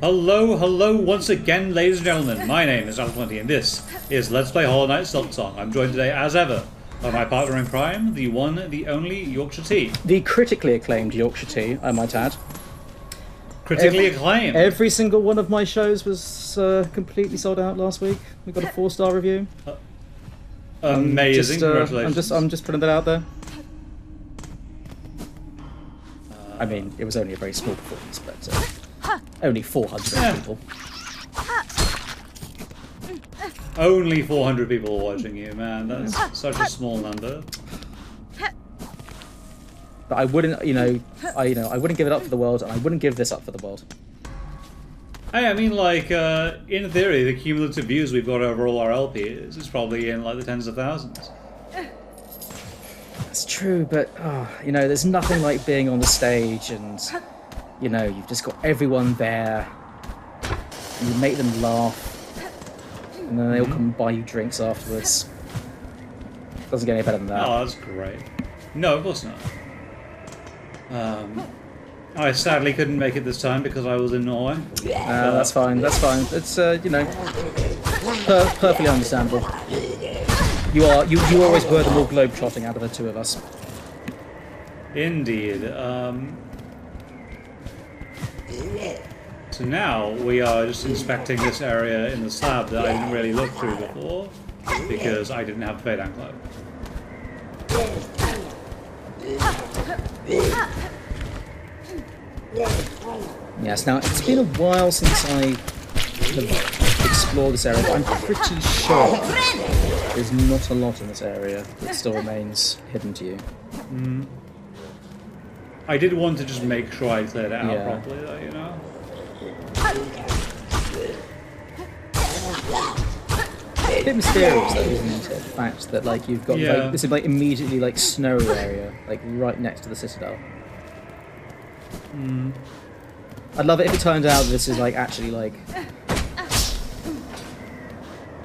Hello, hello once again, ladies and gentlemen. My name is Al20 and this is Let's Play Hollow Knight Silksong. I'm joined today, as ever, by my partner in crime, the one, the only Yorkshire Tea. The critically acclaimed Yorkshire Tea, I might add. Critically acclaimed. Every single one of my shows was completely sold out last week. We got a 4-star review. Amazing, congratulations. I'm just putting that out there. I mean, it was only a very small performance, but only 400 people. Only 400 people are watching you, man. That's such a small number. But I wouldn't, I wouldn't give it up for the world, and I wouldn't give this up for the world. Hey, I mean, like, in theory, the cumulative views we've got over all our LPs is probably in, like, the tens of thousands. That's true, but, there's nothing like being on the stage and, you've just got everyone there, and you make them laugh, and then they all come and buy you drinks afterwards. Doesn't get any better than that. Oh, that's great. No, of course not. I sadly couldn't make it this time because I was in Norway. That's fine, that's fine. It's, perfectly understandable. You always were the more globe-trotting out of the two of us. Indeed. So now we are just inspecting this area in the slab that I didn't really look through before because I didn't have the Fade Cloak. Yes, now it's been a while since I have explored this area, but I'm pretty sure there's not a lot in this area that still remains hidden to you. I did want to just make sure I cleared it out Yeah. properly, though, you know? A bit mysterious, though, isn't it? The fact that you've got this is immediately snowy area, right next to the citadel. I'd love it if it turned out that this is actually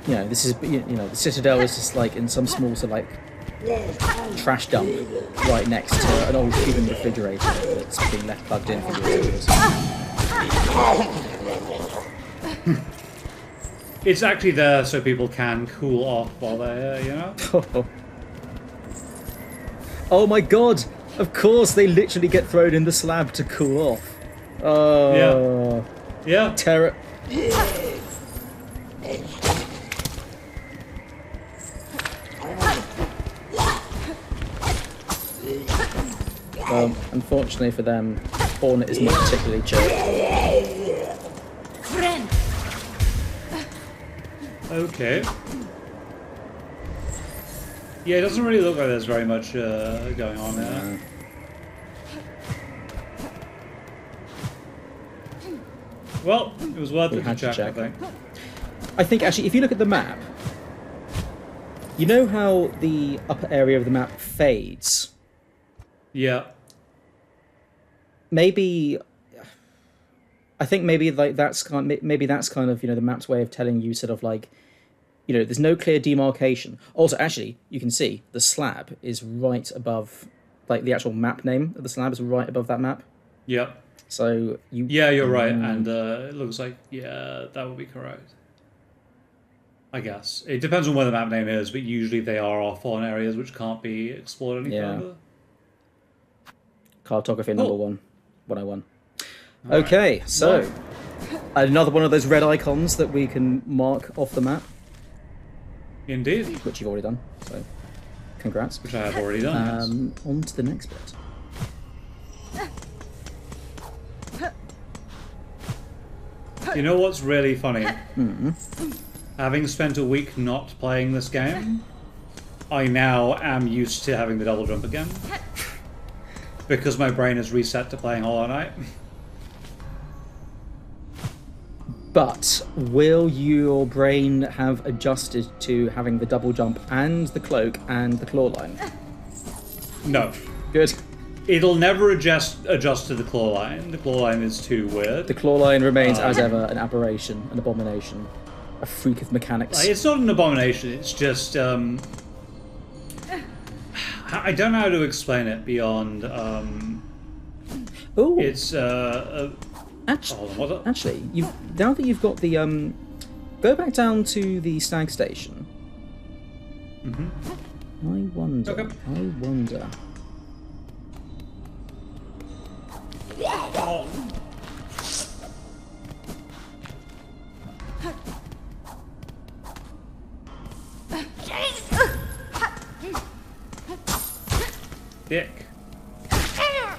this is the citadel is just in some small sort of trash dump right next to an old Cuban refrigerator that's been left plugged in for years. It's actually there so people can cool off while they're here, you know? Oh my god! Of course, they literally get thrown in the slab to cool off. Oh. Yeah. Terror. Unfortunately for them, Hornet is not particularly chill. Okay. Yeah, it doesn't really look like there's very much going on there. Well, it was worth it to check, I think. I think, actually, if you look at the map, you know how the upper area of the map fades? Yeah. Maybe... I think maybe that's kind of the map's way of telling you sort of there's no clear demarcation. Also, actually, you can see the slab is right above, the actual map name of the slab is right above that map. Yeah. So you. Yeah, you're right, and it looks like that would be correct. I guess it depends on where the map name is, but usually they are off on areas which can't be explored any further. Cartography number 101. Okay, so another one of those red icons that we can mark off the map. Indeed. Which you've already done, so congrats. Which I have already done, yes. On to the next bit. You know what's really funny? Having spent a week not playing this game, I now am used to having the double jump again. Because my brain is reset to playing Hollow Knight. But will your brain have adjusted to having the double jump and the cloak and the claw line? No. Good. It'll never adjust to the claw line. The claw line is too weird. The claw line remains, as ever, an aberration, an abomination, a freak of mechanics. It's not an abomination, it's just... I don't know how to explain it beyond... Ooh. It's Actually, now that you've got the go back down to the stag station. I wonder. Okay. I wonder. Dick. I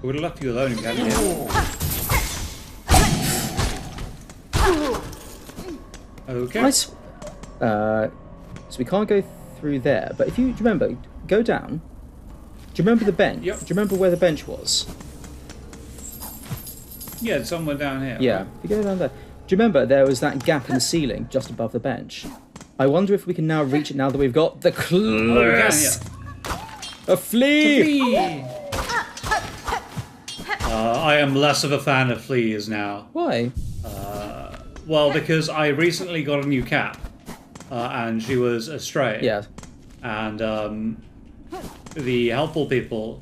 would have left you alone if you hadn't hit. Okay. So we can't go through there, but if do you remember, go down. Do you remember the bench? Yep. Do you remember where the bench was? Yeah, it's somewhere down here. Yeah, if you go down there. Do you remember there was that gap in the ceiling just above the bench? I wonder if we can now reach it now that we've got the class. Oh, we can, yeah. A flea! I am less of a fan of fleas now. Why? Well, because I recently got a new cat, and she was a stray. Yeah. And the helpful people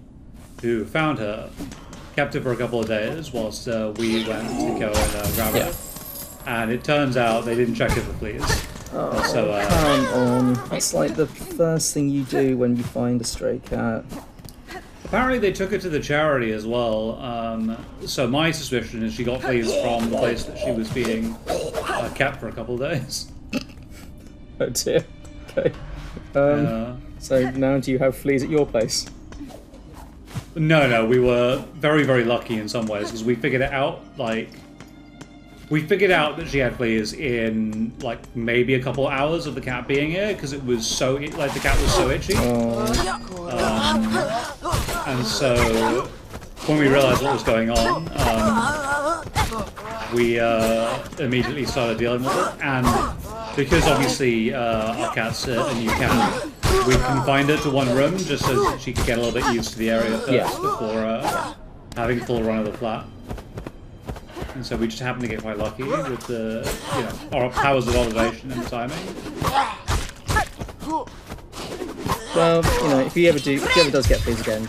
who found her kept her for a couple of days whilst we went to go and grab her. And it turns out they didn't check her for fleas. Oh, so, come on. That's like the first thing you do when you find a stray cat. Apparently they took her to the charity as well, so my suspicion is she got fleas from the place that she was being kept for a couple of days. Oh dear. Okay. So now do you have fleas at your place? No, we were very, very lucky in some ways, because we figured it out, we figured out that she had fleas in, maybe a couple hours of the cat being here, because it was so, the cat was so itchy. And so, when we realized what was going on, we immediately started dealing with it, and because obviously our cat's a new cat, we confined her to one room, just so that she could get a little bit used to the area first before having full run of the flat. And so we just happened to get quite lucky with the, our powers of observation and timing. Well, if he ever does get fleas again,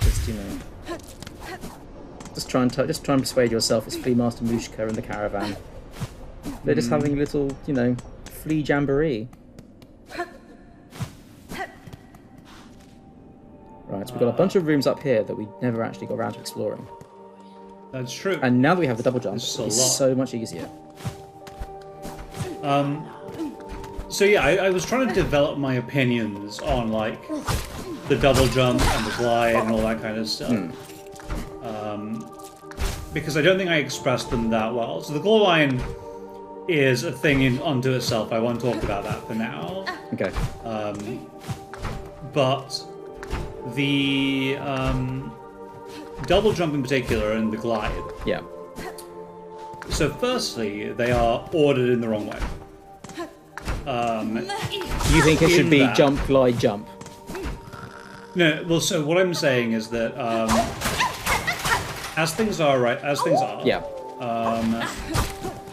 just try and persuade yourself it's Flea Master Mushka and the caravan. They're just having a little, flea jamboree. Right, so we've got a bunch of rooms up here that we never actually got around to exploring. That's true. And now that we have the double jump, it's so much easier. So yeah, I was trying to develop my opinions on the double jump and the glide and all that kind of stuff. Because I don't think I expressed them that well. So the claw line is a thing unto itself. I won't talk about that for now. Okay. But the double jump in particular and the glide. Yeah. So firstly, they are ordered in the wrong way. You think it should be jump, glide, jump? No, well, so what I'm saying is that as things are, Yeah.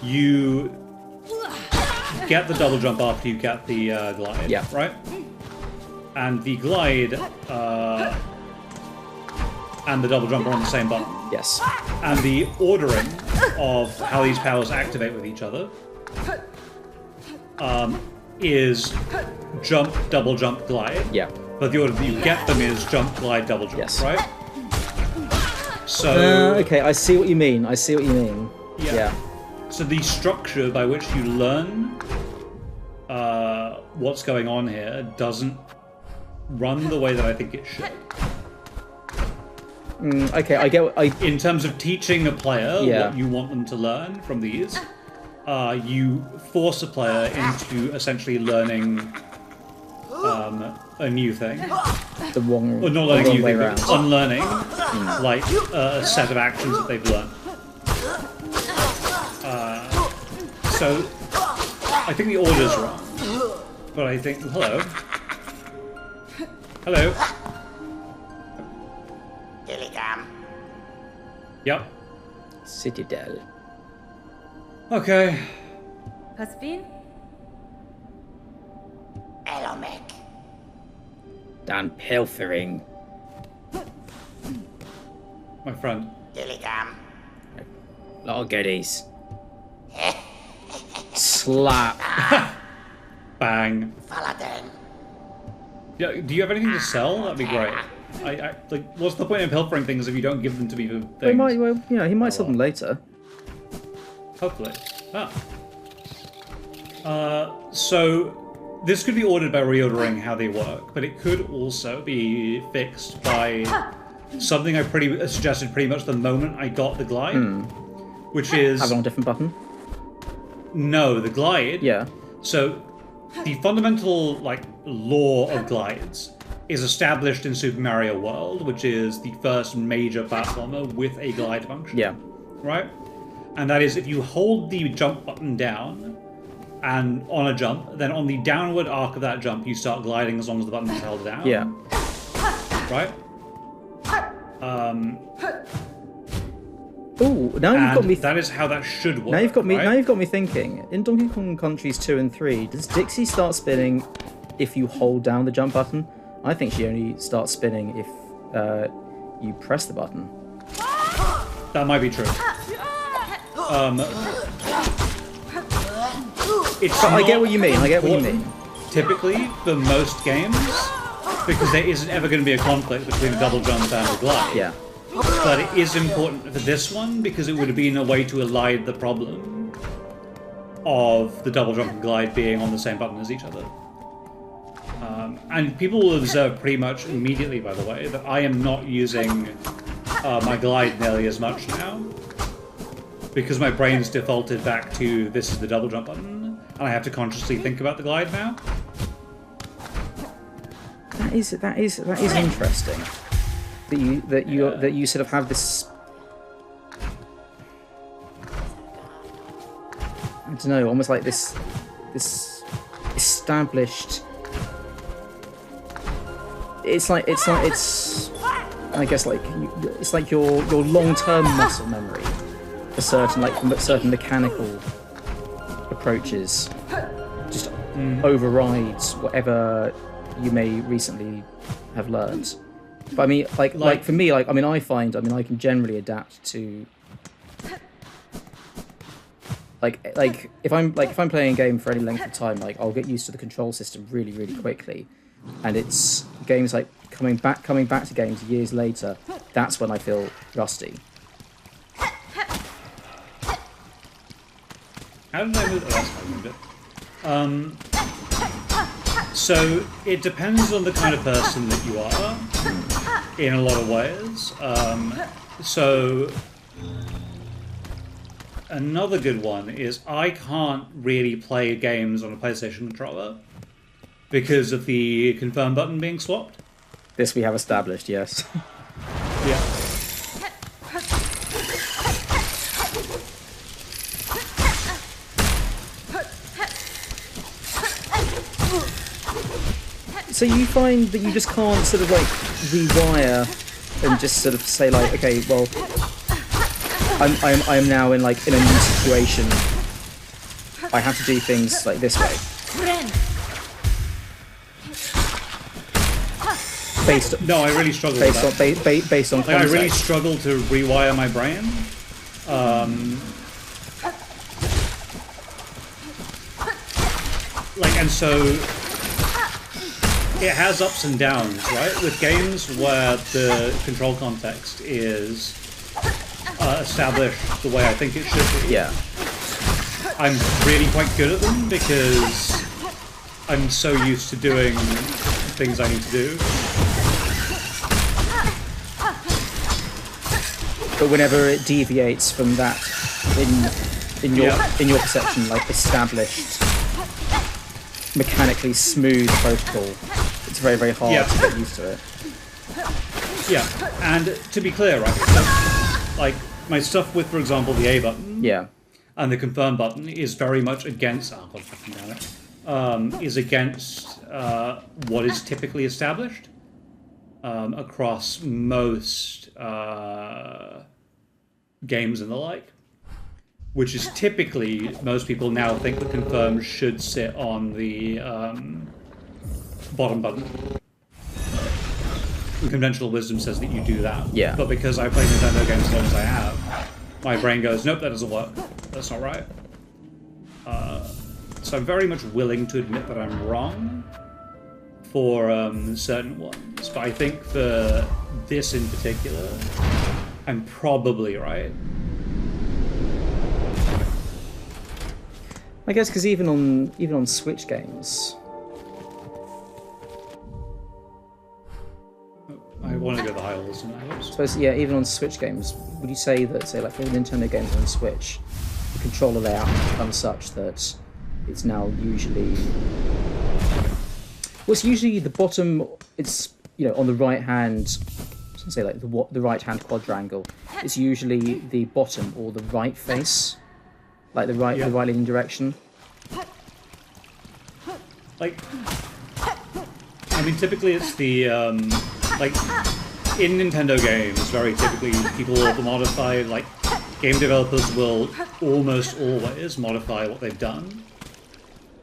You get the double jump after you get the glide, yeah. Right? And the glide and the double jump are on the same button. Yes. And the ordering of how these powers activate with each other is jump, double jump, glide. Yeah. But the order that you get them is jump, glide, double jump, yes. Right? So... okay, I see what you mean. Yeah. So the structure by which you learn what's going on here doesn't run the way that I think it should. Okay, I get In terms of teaching a player what you want them to learn from these, you force a player into essentially learning a new thing. The wrong, or not learning a new way thing, around. but unlearning a set of actions that they've learned. So I think the order's wrong. But I think... Hello. Hello. Telegram. Yep. Citadel. Okay. Pasvin? Elomek. Dan Pilfering. My friend. Telegram. Oh, goodies. Slap. Bang. Paladin. Yeah, do you have anything to sell? That'd be great. Like, what's the point of pilfering things if you don't give them to me for things? He might, well, you know, he might sell them later. Hopefully. So this could be ordered by reordering how they work, but it could also be fixed by something I suggested pretty much the moment I got the glide, which is Have it on a different button. no, the glide. Yeah. So the fundamental law of glides is established in Super Mario World, which is the first major platformer with a glide function. Yeah. Right? And that is if you hold the jump button down and on a jump, then on the downward arc of that jump you start gliding as long as the button is held down. Yeah. Right? Ooh, now you've got me. That is how that should work. Now you've got me. Right? Now you've got me thinking. In Donkey Kong Countries 2 and 3, does Dixie start spinning if you hold down the jump button? I think she only starts spinning if you press the button. That might be true. It's I get what you mean. I get what you mean. Typically, for most games, because there isn't ever going to be a conflict between a double jump and a glide. Yeah. But it is important for this one because it would have been a way to elide the problem of the double jump and glide being on the same button as each other. And people will observe pretty much immediately, by the way, that I am not using my glide nearly as much now because my brain's defaulted back to this is the double jump button, and I have to consciously think about the glide now. That is interesting. That you sort of have this. I don't know, almost like this established. It's I guess it's like your long-term muscle memory for certain mechanical approaches just overrides whatever you may recently have learned. But I mean, like for me, I can generally adapt to if I'm playing a game for any length of time, I'll get used to the control system really, really quickly. And it's games like coming back to games years later, that's when I feel rusty. How did I move the last time? So it depends on the kind of person that you are in a lot of ways. So another good one is I can't really play games on a PlayStation controller because of the confirm button being swapped. This we have established, yes. Yeah. So you find that you just can't sort of rewire and just sort of say okay, well, I am now in a new situation. I have to do things this way. No, I really struggle with that. Based on context. I really struggle to rewire my brain. And so it has ups and downs, right? With games where the control context is established the way I think it should be. Yeah. I'm really quite good at them because I'm so used to doing things I need to do. But whenever it deviates from that in your perception, established, mechanically smooth protocol, it's very, very hard to get used to it. Yeah, and to be clear, right, so, my stuff with, for example, the A button and the confirm button is very much against, is against what is typically established across most games and the like, which is typically, most people now think the confirm should sit on the bottom button. Conventional wisdom says that you do that. Yeah. But because I play Nintendo games as long as I have, my brain goes, nope, that doesn't work. That's not right. So I'm very much willing to admit that I'm wrong for certain ones, but I think for this in particular, I'm probably right. I guess because even on Switch games, I want to go the high levels tonight. so yeah, even on Switch games, would you say that, say, like for Nintendo games on Switch, the controller layout has become such that it's now usually, well, it's usually the bottom. It's, you know, on the right hand, say like the right hand quadrangle. It's usually the bottom or the right face, like the right leaning direction. Like, I mean, typically it's the like in Nintendo games. Very typically, people will modify. Like, game developers will almost always modify what they've done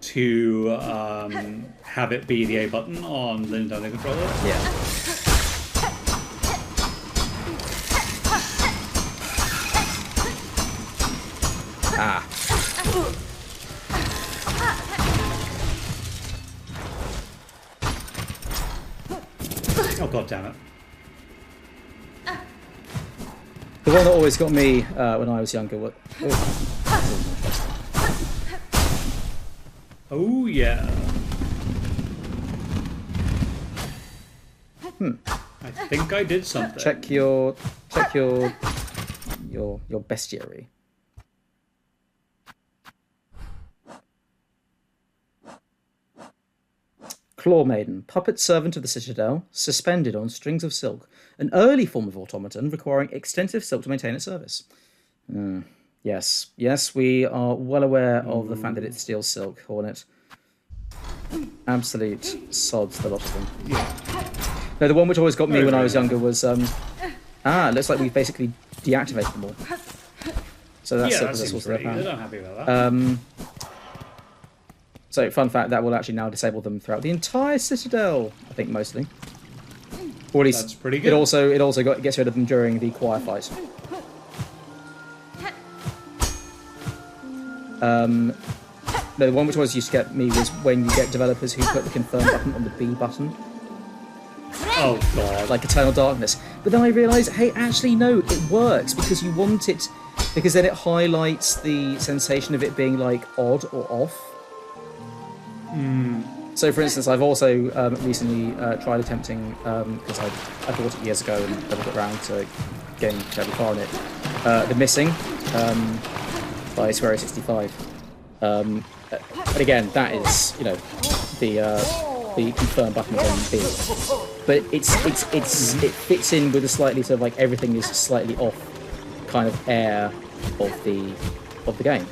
to have it be the A button on the Nintendo controller. Yeah. Ah. Oh, god damn it. The one that always got me when I was younger was... Oh yeah. I think I did something. Check your bestiary. Claw Maiden, puppet servant of the Citadel, suspended on strings of silk. An early form of automaton requiring extensive silk to maintain its service. Yes, we are well aware of the fact that it steals silk, Hornet. Absolute sods, the lot of them. Yeah. No, the one which always got me when I was younger was, it looks like we've basically deactivated them all. So that's that seems pretty good. I'm happy about that. So, fun fact, that will actually now disable them throughout the entire Citadel, I think, mostly. Or at least that's pretty good. It also gets rid of them during the choir fight. No, the one which always used to get me was when you get developers who put the confirm button on the B button. Oh god. Like Eternal Darkness. But then I realised, hey, actually no, it works because you want it, because then it highlights the sensation of it being like odd or off. So, for instance, I've also recently tried attempting, because I bought it years ago and never got around to getting very far in it, The Missing by Square 65. But again, that is, you know, the confirm button on B. But it fits in with a slightly sort of like everything is slightly off kind of air of the game.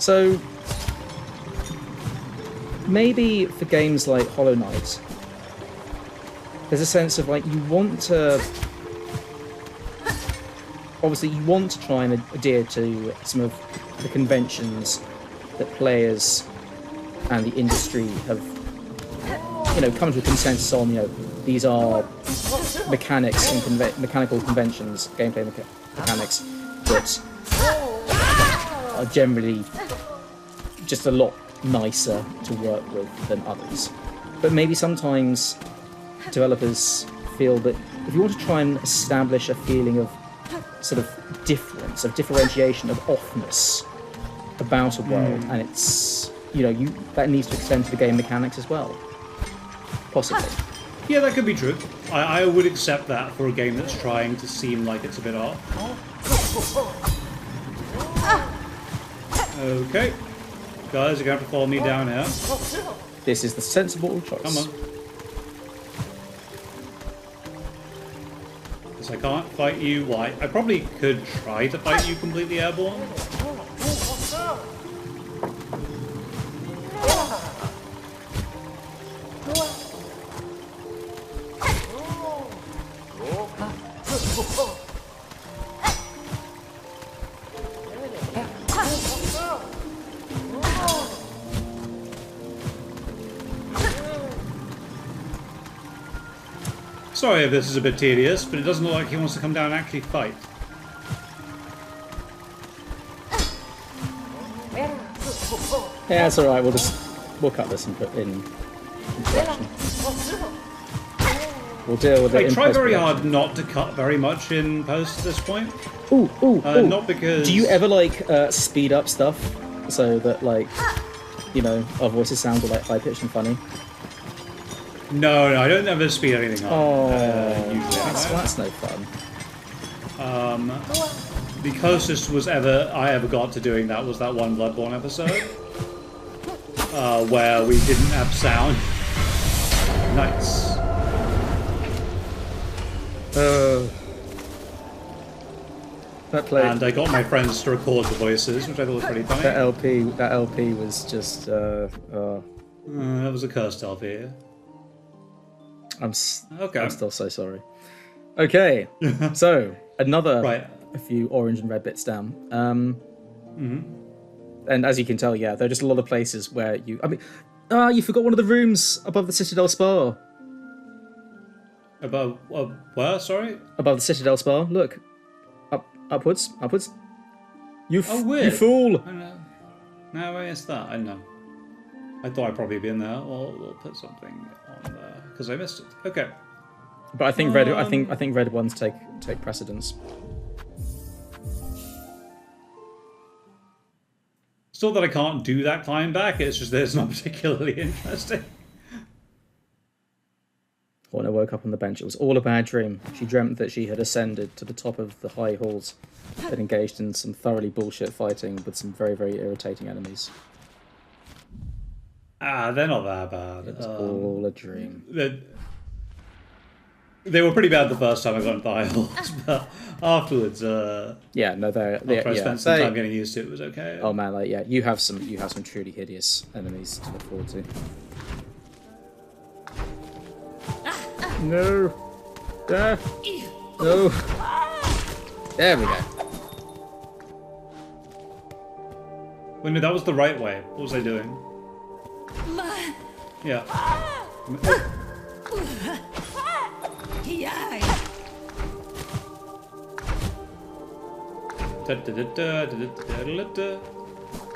So maybe for games like Hollow Knight, there's a sense of like you want to try and adhere to some of the conventions that players and the industry have, you know, come to a consensus on. You know, these are mechanics and mechanical conventions, gameplay mechanics that are generally just a lot nicer to work with than others. But maybe sometimes developers feel that if you want to try and establish a feeling of sort of difference, of differentiation, of offness about a world, and it's, you know, that needs to extend to the game mechanics as well. Possibly. Yeah, that could be true. I would accept that for a game that's trying to seem like it's a bit off. Okay. Guys, you're going to have to follow me down here. This is the sensible choice. Come on. Because I can't fight you. Why? I probably could try to fight you completely airborne. Sorry if this is a bit tedious, but it doesn't look like he wants to come down and actually fight. Yeah, it's alright, we'll cut this and put in production. We'll deal with it I in try very post-production. hard not to cut very much in post at this point. Ooh. Not because... Do you ever, like, speed up stuff so that, like, you know, our voices sound like high-pitched and funny? No, I don't ever speed anything up. Oh, Usually that's no fun. The closest I ever got to doing that was that one Bloodborne episode. Where we didn't have sound. Nice. That play. And I got my friends to record the voices, which I thought was pretty funny. That LP was just. That was a cursed LP. I'm Okay. still so sorry. Okay, so another Right. a few orange and red bits down. And as you can tell, yeah, there are just a lot of places where you. I mean, you forgot one of the rooms above the Citadel Spa. Above where? Sorry. Above the Citadel Spa. Look, upwards. You weird. you fool! I know. No, where is that? I don't know. I thought I'd probably been there. We'll put something on there because I missed it. Okay. But I think red. I think red ones take precedence. It's not that I can't do that climb back. It's just that it's not particularly interesting. When I woke up on the bench, it was all a bad dream. She dreamt that she had ascended to the top of the high halls and engaged in some thoroughly bullshit fighting with some very, very irritating enemies. They're not that bad. It's all a dream. They were pretty bad the first time I got into the high halls, but afterwards, Yeah, no, after I spent some time getting used to it, it was okay. Oh man, like yeah, you have some truly hideous enemies to look forward to. No. No. There we go. Wait, no, that was the right way. What was I doing? Yeah.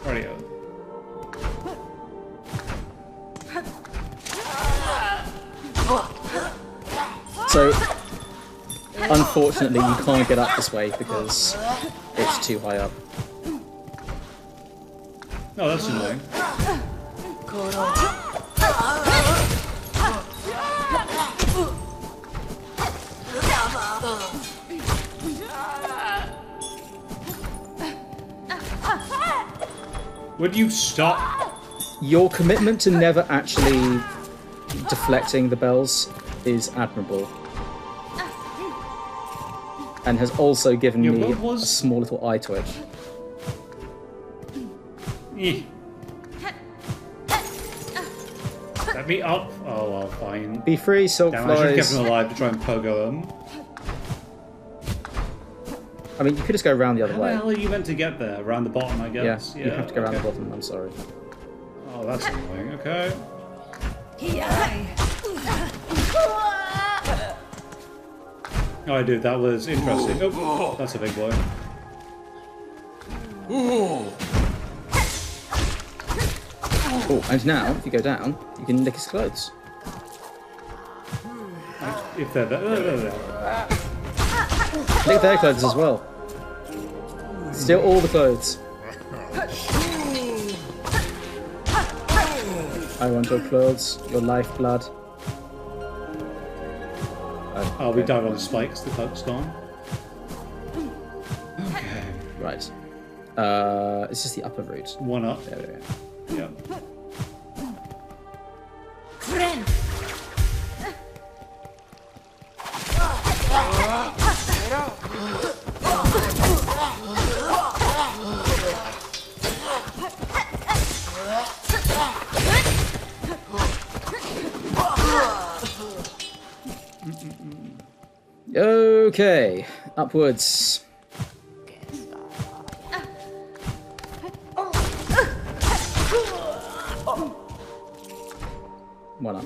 Radio. So, unfortunately, you can't get up this way because it's too high up. No, that's annoying. Would you stop? Your commitment to never actually deflecting the bells is admirable. And has also given me a small little eye twitch. Let me up. Oh, well, fine. Be free, silk Damn, I should have kept flies. him alive to try and pogo him. I mean, you could just go around the other How the way. hell are you meant to get there? Around the bottom, I guess. Yeah, you have to go around the okay. bottom, I'm sorry. Oh, that's annoying. Okay. Oh, dude, that was interesting. Oh, that's a big boy. Oh, and now, if you go down, you can lick his clothes. If they're there. Lick their clothes as well. Steal all the clothes. I want your clothes, your lifeblood. Oh, we died on spikes. The cloak's gone. Okay. Right. It's just the upper route. One up. There we go. Yeah. Okay, upwards. One up.